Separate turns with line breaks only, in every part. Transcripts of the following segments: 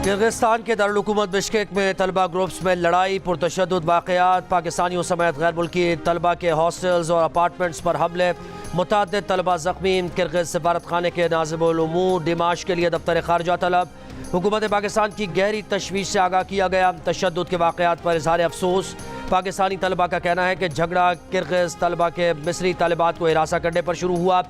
Kyrgyzstan के दारुल-हुकूमत Bishkek में तलबा ग्रुप्स में लड़ाई, पुरतशद्दुद वाक़यात, पाकिस्तानियों समेत गैर मुल्की तलबा के हॉस्टल्स और अपार्टमेंट्स पर हमले, मुतअद्दिद तलबा ज़ख्मी। किर्गिज़ सफारत खाने के नाज़िबुल उमूर दिमाश्क के लिए दफ्तर ख़ारजा तलब। हुकूमत पाकिस्तान की गहरी तशवीश से आगाह किया गया। तशद्दुद के वाक़यात पर इज़हार अफसोस। पाकिस्तानी तलबा का कहना है कि झगड़ा किर्गिज़ तलबा के मिस्री तालिबात को हिरासा करने पर शुरू हुआ।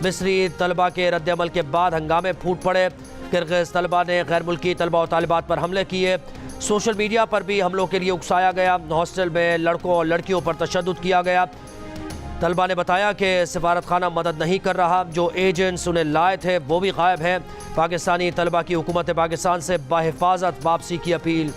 मिस्री तलबा के रद्द-ए-अमल के बाद हंगामे फूट पड़े। किर्गिज़ तलबा ने गैर मुल्की तलबा और तालिबात पर हमले किए। सोशल मीडिया पर भी हमलों के लिए उकसाया गया। हॉस्टल में लड़कों और लड़कियों पर तशद्दुद किया गया। तलबा ने बताया कि सफारत खाना मदद नहीं कर रहा, जो एजेंट्स उन्हें लाए थे वो भी गायब हैं। पाकिस्तानी तलबा की हुकूमत पाकिस्तान से बाहिफाजत वापसी की अपील।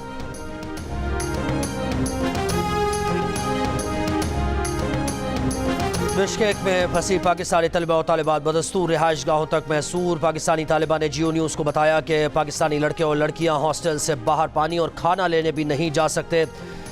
बिश्केक में फंसी पाकिस्तानी तलबा और तालिबात बदस्तूर रिहाइश गाहों तक महसूर। पाकिस्तानी तालिबान ने जियो न्यूज़ को बताया कि पाकिस्तानी लड़के और लड़कियां हॉस्टल से बाहर पानी और खाना लेने भी नहीं जा सकते।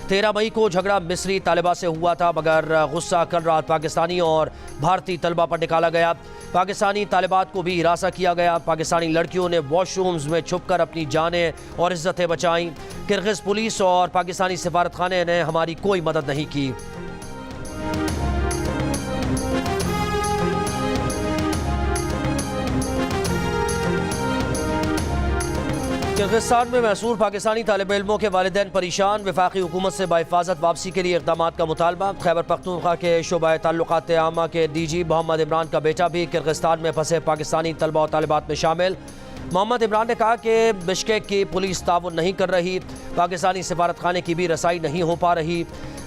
13 मई को झगड़ा मिस्री तालिबा से हुआ था, मगर गुस्सा कल रात पाकिस्तानी और भारतीय तलबा पर निकाला गया। पाकिस्तानी तालिबात को भी हिरासा किया गया। पाकिस्तानी लड़कियों ने वॉशरूम्स में छुपकर अपनी जानें और इज्जतें बचाईं। किर्गिज़ पुलिस और पाकिस्तानी सफारत खाने ने हमारी कोई मदद नहीं की। किर्गिस्तान में महसूर पाकिस्तानी तालिब इल्मों के वालिदैन परेशान। वफाकी हुकूमत से बाहिफाजत वापसी के लिए इक़दाम का मुतालबा। खैबर पख्तूनख्वा के शोबा ताल्लुकात आमा के DG मोहम्मद इमरान का बेटा भी किर्गिस्तान में फंसे पाकिस्तानी तलबा और तालिबात में शामिल। मोहम्मद इमरान ने कहा कि बिश्केक की पुलिस ताउन नहीं कर रही, पाकिस्तानी सफारत खाने की भी रसाई नहीं हो पा रही।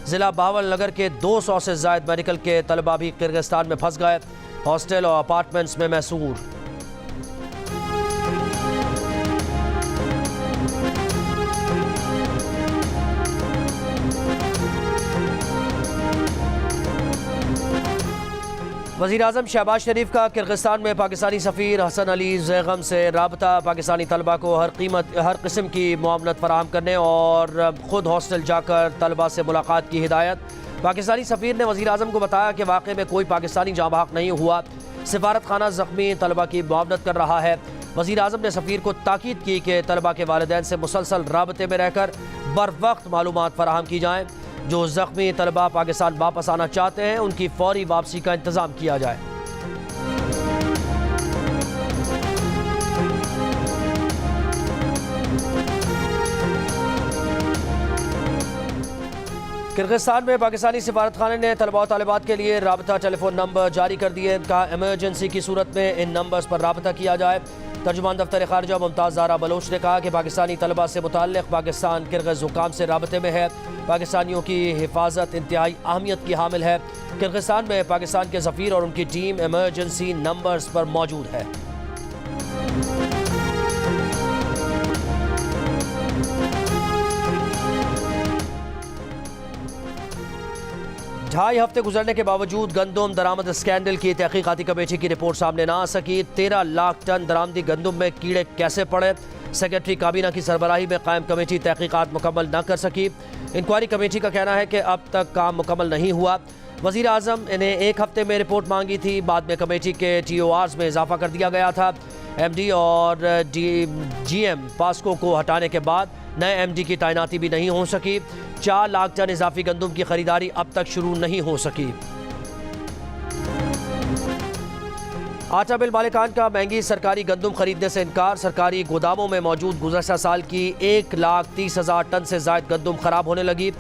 ज़िला बहावल नगर के 200 से ज़ायद मेडिकल के तलबा भी किर्गिस्तान में फंस गए। हॉस्टल और अपार्टमेंट्स में महसूर। वज़ीर-ए-आज़म शहबाज शरीफ का किर्गिस्तान में पाकिस्तानी सफ़ीर हसन अली ज़ैगम से राबता। पाकिस्तानी तलबा को हर किस्म की मुआवनत फराहम करने और ख़ुद हॉस्टल जाकर तलबा से मुलाकात की हिदायत। पाकिस्तानी सफ़ीर ने वज़ीर-ए-आज़म को बताया कि वाक़े में कोई पाकिस्तानी जाँ बहक नहीं हुआ। सफारत खाना ज़ख्मी तलबा की मुआवनत कर रहा है। वज़ीर-ए-आज़म ने सफ़ीर को ताकीद की कि तलबा के वालिदैन से मुसलसल राबते में रहकर बर वक्त मालूमात फराहम की जाएँ। जो ज़ख्मी तलबा पाकिस्तान वापस आना चाहते हैं उनकी फौरी वापसी का इंतज़ाम किया जाए। किर्गिस्तान में पाकिस्तानी सफारत खाने ने तलबा और तालिबात के लिए राबता टेलीफोन नंबर जारी कर दिए। कहा इमरजेंसी की सूरत में इन नंबर्स पर राबता किया जाए। तर्जुमान दफ्तर ख़ारजा मुमताज़ ज़ारा बलोच ने कहा कि पाकिस्तानी तलबा से मुताल्लिक़ पाकिस्तान किर्गिज़ हुकाम से राबते में है। पाकिस्तानियों की हिफाजत इंतहाई अहमियत की हामिल है। किर्गिस्तान में पाकिस्तान के सफ़ीर और उनकी टीम इमरजेंसी नंबर्स पर मौजूद है। ढाई हफ्ते गुजरने के बावजूद गंदम दरामद स्कैंडल की तहकीकाती कमेटी की रिपोर्ट सामने ना आ सकी। 13 लाख टन दरामदी गंदम में कीड़े कैसे पड़े, सेक्रेटरी काबीना की सरबराही में कायम कमेटी तहकीकात मुकम्मल न कर सकी। इंक्वायरी कमेटी का कहना है कि अब तक काम मुकम्मल नहीं हुआ। वज़ीर-ए-आज़म ने 1 हफ्ते में रिपोर्ट मांगी थी, बाद में कमेटी के TORs में इजाफा कर दिया गया था। MD और GM पास्को को हटाने के बाद नए MD की तैनाती भी नहीं हो सकी। 4 लाख टन इजाफी गंदम की खरीदारी अब तक शुरू नहीं हो सकी। आटा मिल मालिकान का महंगी सरकारी गंदम खरीदने से इनकार। सरकारी गोदामों में मौजूद गुज़श्ता साल की 1,30,000 टन से ज़ायद गंदम खराब होने लगी।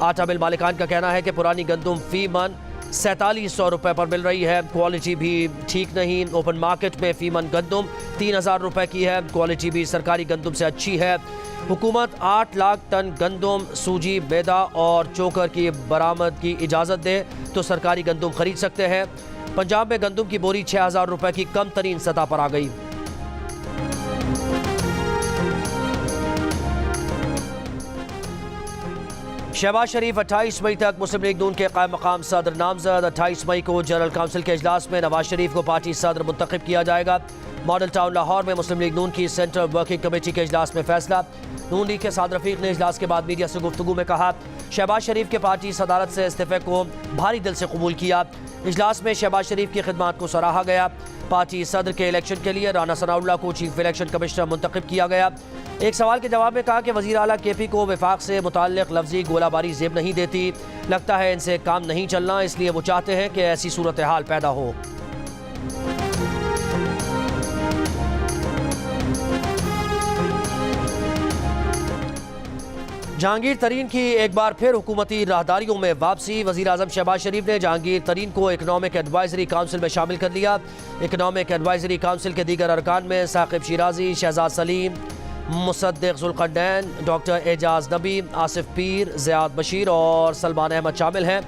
आटा मिल मालिकान का कहना है कि पुरानी गंदम फी मन 4700 रुपये पर मिल रही है। क्वालिटी भी ठीक नहीं। ओपन मार्केट में फी मन गंदम 3000 रुपये की है। क्वालिटी भी सरकारी गंदम से अच्छी है। हुकूमत 8 लाख टन गंदम, सूजी, मैदा और चोकर की बरामद की इजाज़त दे तो सरकारी गंदम खरीद सकते हैं। पंजाब में गंदम की बोरी 6000 रुपये की कम तरीन सतह पर आ गई। शहबाज शरीफ 28 मई तक मुस्लिम लीग नून के कायम मकाम सदर नामजद। 28 मई को जनरल काउंसिल के इजलास में नवाज शरीफ को पार्टी सदर मुंतखब किया जाएगा। मॉडल टाउन लाहौर में मुस्लिम लीग नून की सेंट्रल वर्किंग कमेटी के इजलास में फैसला। नून लीग के साद रफीक ने इजलास के बाद मीडिया से गुफ्तगू में कहा, शहबाज शरीफ के पार्टी सदारत से इस्तीफे को भारी दिल से कबूल किया। इजलास में शहबाज शरीफ की खिदमत को सराहा गया। पार्टी सदर के इलेक्शन के लिए राना सनाउल्लाह को चीफ इलेक्शन कमिश्नर मुंतखब किया गया। एक सवाल के जवाब में कहा कि वज़ीर आला KP को वफाक से मुताल्लिक़ लफ्जी गोलाबारी जेब नहीं देती। लगता है इनसे काम नहीं चलना, इसलिए वो चाहते हैं कि ऐसी सूरत हाल पैदा हो। जहांगीर तरीन की एक बार फिर हुकूमती राहदारियों में वापसी। वज़ीर आज़म शहबाज शरीफ ने जहांगीर तरीन को इकनॉमिक एडवाइजरी काउंसिल में शामिल कर लिया। इकनॉमिक एडवाइजरी काउंसिल के दीगर अरकान में साकिब शिराजी, शहजाद सलीम, मुसद्दिक ज़ुल्क़रनैन, डॉक्टर एजाज नबी, आसिफ पीर, ज़ियाद बशीर और सलमान अहमद शामिल हैं।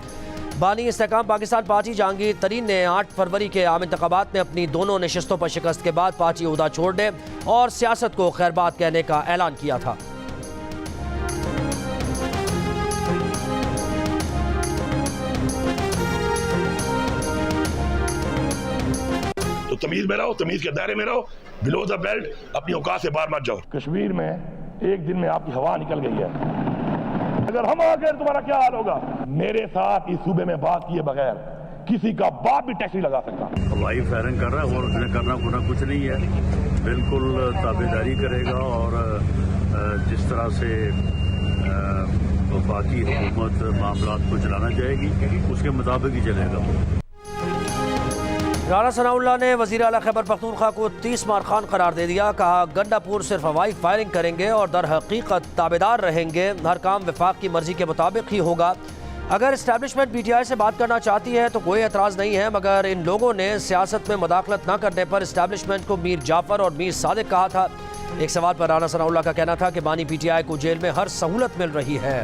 बानी इस्तेहकाम पाकिस्तान पार्टी जहांगीर तरीन ने 8 फरवरी के आम इंतखाबात में अपनी दोनों नशस्तों पर शिकस्त के बाद पार्टी ओहदा छोड़ने और सियासत को खैरबाद कहने का ऐलान किया था।
तो तमीज में रहो, तमीज के दायरे में रहो, बिलो द बेल्ट अपनी औकात से बाहर मत जाओ। कश्मीर में एक दिन में आपकी हवा निकल गई है, अगर हम आ गए तुम्हारा क्या हाल होगा? मेरे साथ इस सूबे में बात किए बगैर किसी का बाप भी टैक्स नहीं लगा सकता।
हवाई फायरिंग कर रहा है और उसने करना खुना कुछ नहीं है, बिल्कुल ताबेदारी करेगा और जिस तरह से वफाकी हुकूमत मामलात को चलाना चाहेगी उसके मुताबिक ही चलेगा।
राना सनाउल्लाह ने वज़ीर आला खैबर पख्तूनख्वा को 30 मार खान करार दे दिया। कहा गंडापुर सिर्फ हवाई फायरिंग करेंगे और दर हकीकत ताबेदार रहेंगे, हर काम वफाक की मर्जी के मुताबिक ही होगा। अगर इस्टेब्लिशमेंट PTI से बात करना चाहती है तो कोई एतराज़ नहीं है, मगर इन लोगों ने सियासत में मदाखलत न करने पर इस्टेब्लिशमेंट को मीर जाफ़र और मीर सादिक कहा था। एक सवाल पर राना सनाउल्लाह का कहना था कि बानी PTI को जेल में हर सहूलत मिल रही है।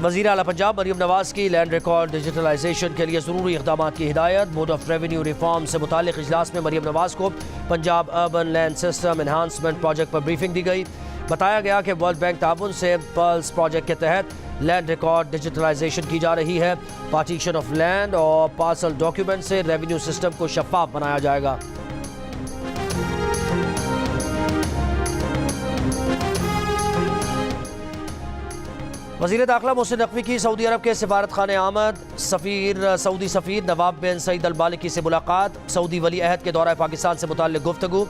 वज़ीर आला पंजाब मरियम नवाज की लैंड रिकॉर्ड डिजिटलाइजेशन के लिए ज़रूरी इक़दाम की हिदायत। बोर्ड ऑफ रेवेन्यू रिफॉर्म से मुताल्लिक़ इजलास में मरियम नवाज को Punjab urban land system enhancement project पर ब्रीफिंग दी गई। बताया गया कि वर्ल्ड बैंक ताउन से पर्ल्स प्रोजेक्ट के तहत लैंड रिकॉर्ड डिजिटलाइजेशन की जा रही है। पार्टीशन ऑफ लैंड और पार्सल डॉक्यूमेंट से रेवेन्यू सिस्टम को शफाफ बनाया जाएगा। वज़ीर दाखिला मोहसिन नकवी की सऊदी अरब के सफारत खाने आमद। सऊदी सफ़ीर नवाब बिन सईद अल मालिकी से मुलाकात। सऊदी वली अहद के दौरा पाकिस्तान से मुताल्लिक़ गुफ्तगू।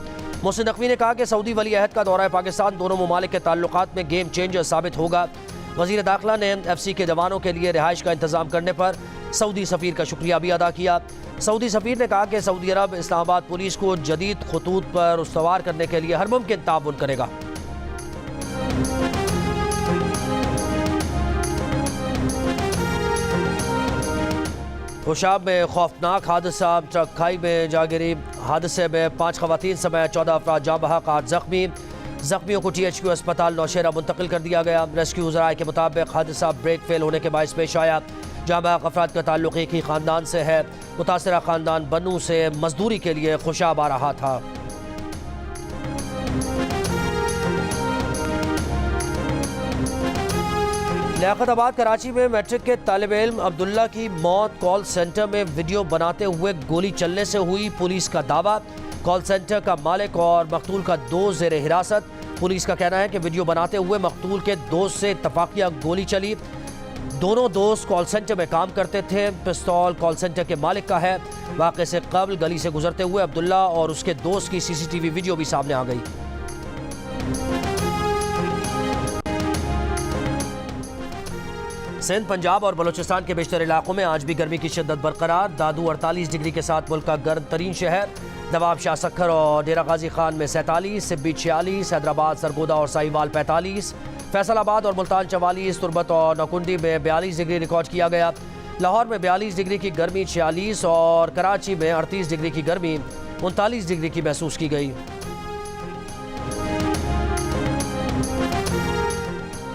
मोहसिन नकवी ने कहा कि सऊदी वली अहद का दौरा पाकिस्तान दोनों ममालिक के ताल्लुकात में गेम चेंजर साबित होगा। वज़ीर दाखिला ने FC के जवानों के लिए रिहाइश का इंतज़ाम करने पर सऊदी सफ़ीर का शुक्रिया भी अदा किया। सऊदी सफ़ीर ने कहा कि सऊदी अरब इस्लामाबाद पुलिस को जदीद खतूत पर उस्तवार करने के लिए हर मुमकिन ताउन करेगा। खुशाब में खौफनाक हादसा, ट्रक खाई में जा गिरी। हादसे में 5 खवातीन समेत 14 अफराद जाँ बहक, 8 जख्मी। जख्मियों को THQ अस्पताल नौशेरा मुंतकिल कर दिया गया। रेस्क्यू ज़राए के मुताबिक हादसा ब्रेक फेल होने के बायस पेश आया। जाँ बहक अफराद का ताल्लुक एक ही ख़ानदान से है। मुतासरा ख़ानदान बनू से मजदूरी के लिए खुशाब आ रहा था। लियाकताबाद कराची में मैट्रिक के तालिब इल्म अब्दुल्ला की मौत कॉल सेंटर में वीडियो बनाते हुए गोली चलने से हुई, पुलिस का दावा। कॉल सेंटर का मालिक और मकतूल का दोस्त ज़ेर हिरासत। पुलिस का कहना है कि वीडियो बनाते हुए मकतूल के दोस्त से इत्तफाकिया गोली चली। दोनों दोस्त कॉल सेंटर में काम करते थे। पिस्तौल कॉल सेंटर के मालिक का है। वाक़े से कबल गली से गुजरते हुए अब्दुल्ला और उसके दोस्त की CCTV वीडियो भी सामने आ गई। सिंध, पंजाब और बलोचिस्तान के बेशतर इलाकों में आज भी गर्मी की शिद्दत बरकरार। दादू 48 डिग्री के साथ मुल्क का गर्म तरीन शहर। नवाब शाह सक्खर और डेरा गाजी खान में 47, सिब्बी 46, हैदराबाद, सरगोदा और साहिवाल 45, फैसलाबाद और मुल्तान 44, तुरबत और नकुंडी में 42 डिग्री रिकॉर्ड किया गया। लाहौर में 42 डिग्री की गर्मी 46 और कराची में 38 डिग्री की गर्मी 39 डिग्री की महसूस की गई।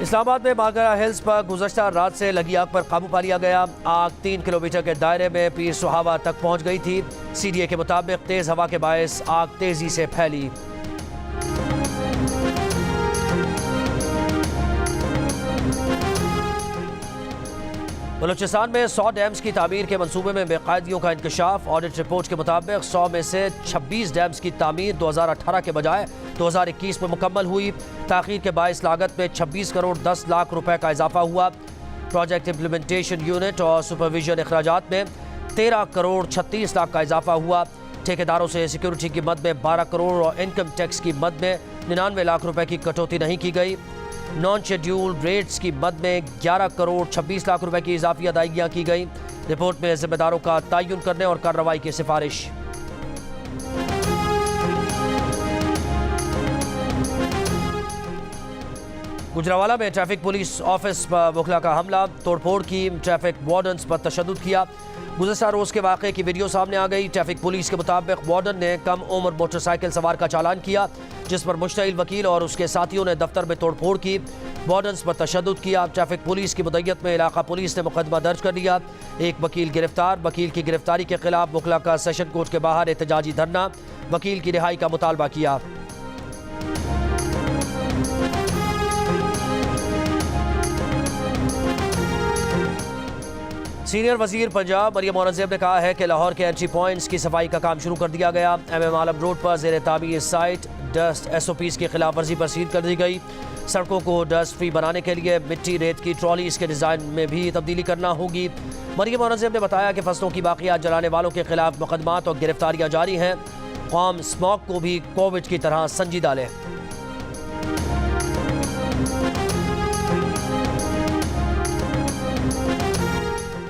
इस्लामाबाद में मागरा हिल्स पर गुज़श्ता रात से लगी आग पर काबू पा लिया गया। आग 3 किलोमीटर के दायरे में पीर सुहावा तक पहुंच गई थी। CDA के मुताबिक तेज़ हवा के बायस आग तेज़ी से फैली। बलूचिस्तान में 100 डैम्स की तामीर के मंसूबे में बेकायदगियों का इंकशाफ। ऑडिट रिपोर्ट के मुताबिक 100 में से 26 डैम्स की तामीर 2018 के बजाय 2021 में मुकम्मल हुई। ताख़ीर के बाइस लागत में 26 करोड़ 10 लाख रुपए का इजाफा हुआ। प्रोजेक्ट इम्प्लीमेंटेशन यूनिट और सुपरविजन अखराजात में 13 करोड़ 36 लाख का इजाफा हुआ। ठेकेदारों से सिक्योरिटी की मद में 12 करोड़ और इनकम टैक्स की मद में 99 लाख रुपए की कटौती नहीं की गई। नॉन शेड्यूल रेट्स की मद में 11 करोड़ 26 लाख रुपए की इजाफी अदायगियाँ की गई। रिपोर्ट में जिम्मेदारों का तयन करने और कार्रवाई की सिफारिश। गुजरावाला में ट्रैफिक पुलिस ऑफिस पर वकला का हमला, तोड़फोड़ की, ट्रैफिक वार्डन्स पर तशद्दुद किया। गुज़श्ता रोज़ के वाक़े की वीडियो सामने आ गई। ट्रैफिक पुलिस के मुताबिक वार्डन ने कम उम्र मोटरसाइकिल सवार का चालान किया, जिस पर मुश्तइल वकील और उसके साथियों ने दफ्तर में तोड़फोड़ की, वार्डन्स पर तशद्दुद किया। ट्रैफिक पुलिस की मुद्दत में इलाका पुलिस ने मुकदमा दर्ज कर लिया। एक वकील गिरफ्तार। वकील की गिरफ्तारी के खिलाफ वकला का सेशन कोर्ट के बाहर एहतजाजी धरना, वकील की रिहाई का मुतालबा किया। सीनियर वजीर पंजाब मरियम औरंगजेब ने कहा है कि लाहौर के एंट्री पॉइंट्स की सफाई का काम शुरू कर दिया गया। MM आलम रोड पर ज़ेर तामीर साइट डस्ट SOPs की खिलाफ वर्जी पर सील कर दी गई। सड़कों को डस्ट फ्री बनाने के लिए मिट्टी रेत की ट्रॉलीज के डिज़ाइन में भी तब्दीली करना होगी। मरियम औरंगजेब ने बताया कि फसलों की बाकियात जलाने वालों के खिलाफ मुकदमात और गिरफ्तारियाँ जारी हैं। कौम स्मॉग को भी कोविड की तरह संजीदा ले।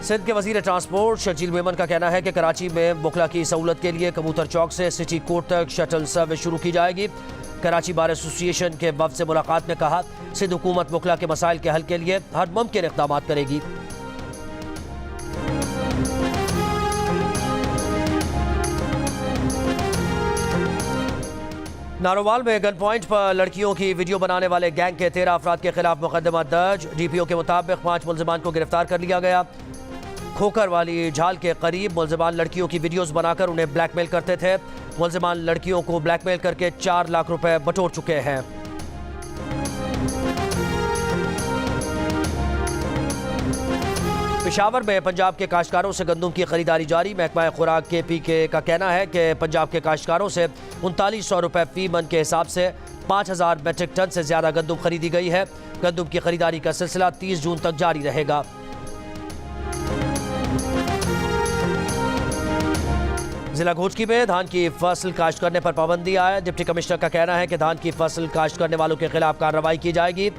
सिंध के वजीर ट्रांसपोर्ट शर्जील मेमन का कहना है कि कराची में बुखला की सहूलत के लिए कबूतर चौक से सिटी कोर्ट तक शटल सर्विस शुरू की जाएगी। कराची बार एसोसिएशन के वफ्द से मुलाकात में कहा, सिंध हुकूमत बुखला के मसाइल के हल के लिए हर मुमकिन इक़दाम करेगी। नारोवाल में गन पॉइंट पर लड़कियों की वीडियो बनाने वाले गैंग के 13 अफराद के खिलाफ मुकदमा दर्ज। DPO के मुताबिक 5 मुल्ज़िमान को गिरफ्तार कर लिया गया। खोकर वाली झाल के करीब मुल्ज़िमान लड़कियों की वीडियोस बनाकर उन्हें ब्लैकमेल करते थे। मुल्ज़िमान लड़कियों को ब्लैकमेल करके 4 लाख रुपए बटोर चुके हैं। पेशावर में पंजाब के काश्तकारों से गंदम की खरीदारी जारी। महकमा खुराक KPK का कहना है कि पंजाब के काश्तकारों से 3900 रुपए फी मन के हिसाब से 5000 मीट्रिक टन से ज्यादा गंदम खरीदी गई है। गंदम की खरीदारी का सिलसिला 30 जून तक जारी रहेगा। जिला घोटकी में धान की फसल काश्त करने पर पाबंदी आए। डिप्टी कमिश्नर का कहना है कि धान की फसल काश्त करने वालों के खिलाफ कार्रवाई की जाएगी।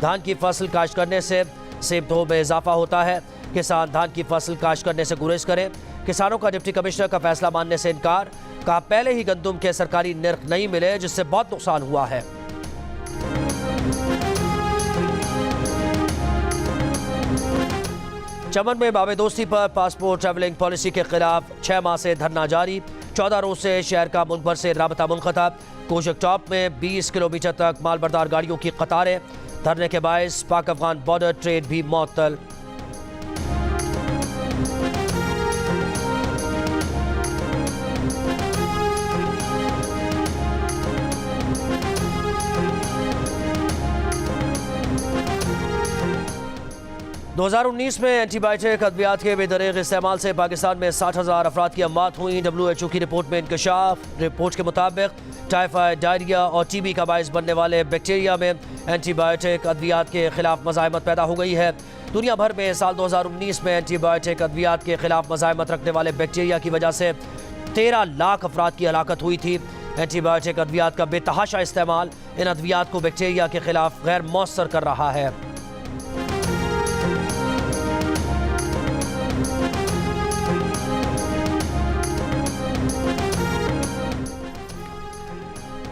धान की फसल काश्त करने से सेब में इजाफा होता है। किसान धान की फसल काश्त करने से गुरेज करें। किसानों का डिप्टी कमिश्नर का फैसला मानने से इनकार। कहा, पहले ही गंदम के सरकारी निर्ख नहीं मिले, जिससे बहुत नुकसान हुआ है। चमन में बाबे दोस्ती पर पासपोर्ट ट्रैवलिंग पॉलिसी के खिलाफ 6 माह से धरना जारी। 14 रोज से शहर का मुल्क भर से राबता मुनक़ता। कोशक टॉप में 20 किलोमीटर तक मालबरदार गाड़ियों की कतारें। धरने के बायस पाक अफगान बॉर्डर ट्रेड भी मुअत्तल। दो 2019 में एंटीबायोटिक अद्वियात के बेदरीग इस्तेमाल से पाकिस्तान में 60,000 अफराद की अमवात हुई। WHO की रिपोर्ट में इंकशाफ। रिपोर्ट के मुताबिक टाइफाइड, डायरिया और TB का बायस बनने वाले बैक्टीरिया में एंटीबायोटिक अद्वियात के खिलाफ मज़ाहमत पैदा हो गई है। दुनिया भर में साल 2019 में एंटीबायोटिक अद्वियात के खिलाफ मज़ाहमत रखने वाले बैक्टीरिया की वजह से 13 लाख अफराद की हलाकत हुई थी। एंटीबायोटिक अद्वियात का बेतहाशा इस्तेमाल इन अद्वियात को बैक्टीरिया के खिलाफ गैर मौसर कर रहा है।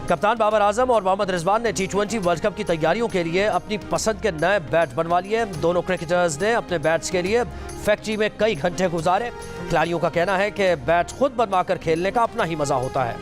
कप्तान बाबर आजम और मोहम्मद रिजवान ने T20 वर्ल्ड कप की तैयारियों के लिए अपनी पसंद के नए बैट बनवा लिए। दोनों क्रिकेटर्स ने अपने बैट्स के लिए फैक्ट्री में कई घंटे गुजारे। खिलाड़ियों का कहना है कि बैट खुद बनवाकर खेलने का अपना ही मजा होता है।